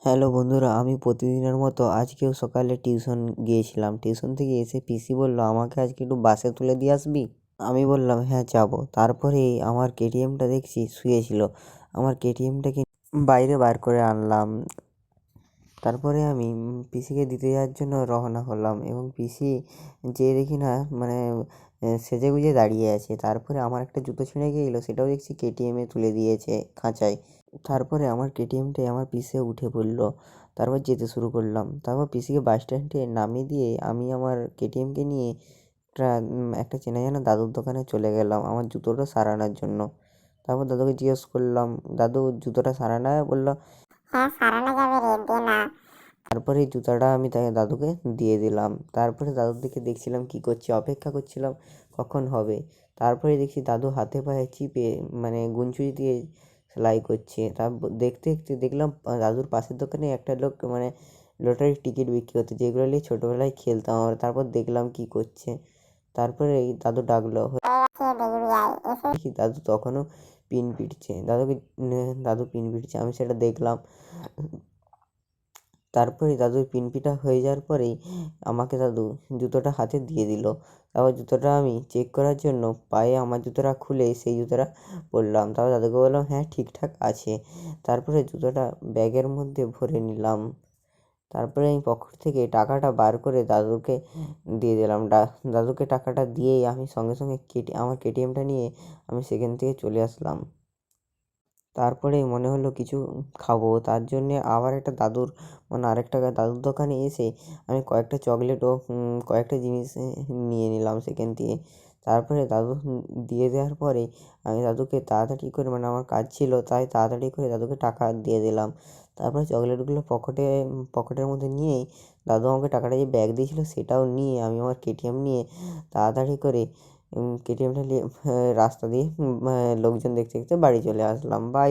Hello বন্ধুরা, আমি প্রতিদিনের মতো আজকেও সকালে টিউশন গিয়েছিলাম। টিউশন থেকে এসে পিসি বলল, আমাকে আজকে একটু বাসে তুলে দিয়ে আসবি? আমি বললাম, হ্যাঁ যাবো। তারপরেই আমার কেটিএমটা দেখছি শুয়েছিল। আমার কেটিএমটাকে বাইরে বার করে আনলাম। তারপরে আমি পিসিকে দিতে যাওয়ার জন্য রওনা হলাম এবং পিসি যেয়ে দেখি না মানে সেজেগুজে দাঁড়িয়ে আছে। তারপরে আমার একটা জুতো ছিঁড়ে গিয়েছিলো, সেটাও দেখছি কেটিএমে তুলে দিয়েছে খাঁচায়। তারপরে আমার কেটিএমটায় আমার পিসিও উঠে পড়ল। তারপর যেতে শুরু করলাম। তারপর পিসিকে বাস স্ট্যান্ডে নামিয়ে দিয়ে আমি আমার কেটিএমকে নিয়ে একটা চেনা জানা দাদুর দোকানে চলে গেলাম আমার জুতোটা সারানোর জন্য। তারপর দাদুকে জিজ্ঞেস করলাম, দাদু জুতোটা সারানো যাবে? বললো, হ্যাঁ, সারানো যাবে রে, দে না। তারপরে এই জুতাটা আমি তাকে দাদুকে দিয়ে দিলাম। তারপরে দাদুর দিকে দেখছিলাম কী করছে, অপেক্ষা করছিলাম কখন হবে। তারপরে দেখছি দাদু হাতে পায়ে চিপে গুনচুরি দিয়ে সেলাই করছে। দেখতে দেখতে দেখলাম দাদুর পাশের দোকানে একটা লোক লটারির টিকিট বিক্রি করতে, যেগুলো নিয়ে ছোটোবেলায় খেলতাম আমরা। তারপর দেখলাম কী করছে। তারপরে এই দাদু ডাকলো, দেখি দাদু তখনও পিন পিটছে। দাদু পিন পিটছে, আমি সেটা দেখলাম। তারপরে দাদুর পিন পিটা হয়ে যাওয়ার পরেই আমাকে দাদু জুতোটা হাতে দিয়ে দিল। তারপর জুতোটা আমি চেক করার জন্য পায়ে আমার জুতোটা খুলে সেই জুতোটা পরলাম। তারপর দাদুকে বললাম, হ্যাঁ ঠিকঠাক আছে। তারপরে জুতোটা ব্যাগের মধ্যে ভরে নিলাম। তারপরে আমি পকেট থেকে টাকাটা বার করে দাদুকে দিয়ে দিলাম। দাদুকে টাকাটা দিয়েই আমি সঙ্গে সঙ্গে আমার কেটিএমটা নিয়ে আমি সেখান থেকে চলে আসলাম। তারপরেই মনে হলো কিছু খাবো। তার জন্যে আবার একটা আরেকটা দাদুর দোকানে এসে আমি কয়েকটা চকলেট ও কয়েকটা জিনিস নিয়ে নিলাম সেখান থেকে। তারপরে দাদু দিয়ে দেওয়ার পরে আমি দাদুকে তাড়াতাড়ি করে আমার কাজ ছিল তাই তাড়াতাড়ি করে দাদুকে টাকা দিয়ে দিলাম। তারপরে চকলেটগুলো পকেটের মধ্যে নিয়েই দাদু আমাকে টাকাটা যে ব্যাগ দিয়েছিল সেটাও নিয়ে আমি আমার কেটিএম নিয়ে তাড়াতাড়ি করে কেটিএমটা নিয়ে রাস্তা দিয়ে লোকজন দেখতে দেখতে বাড়ি চলে আসলাম। Bye bye.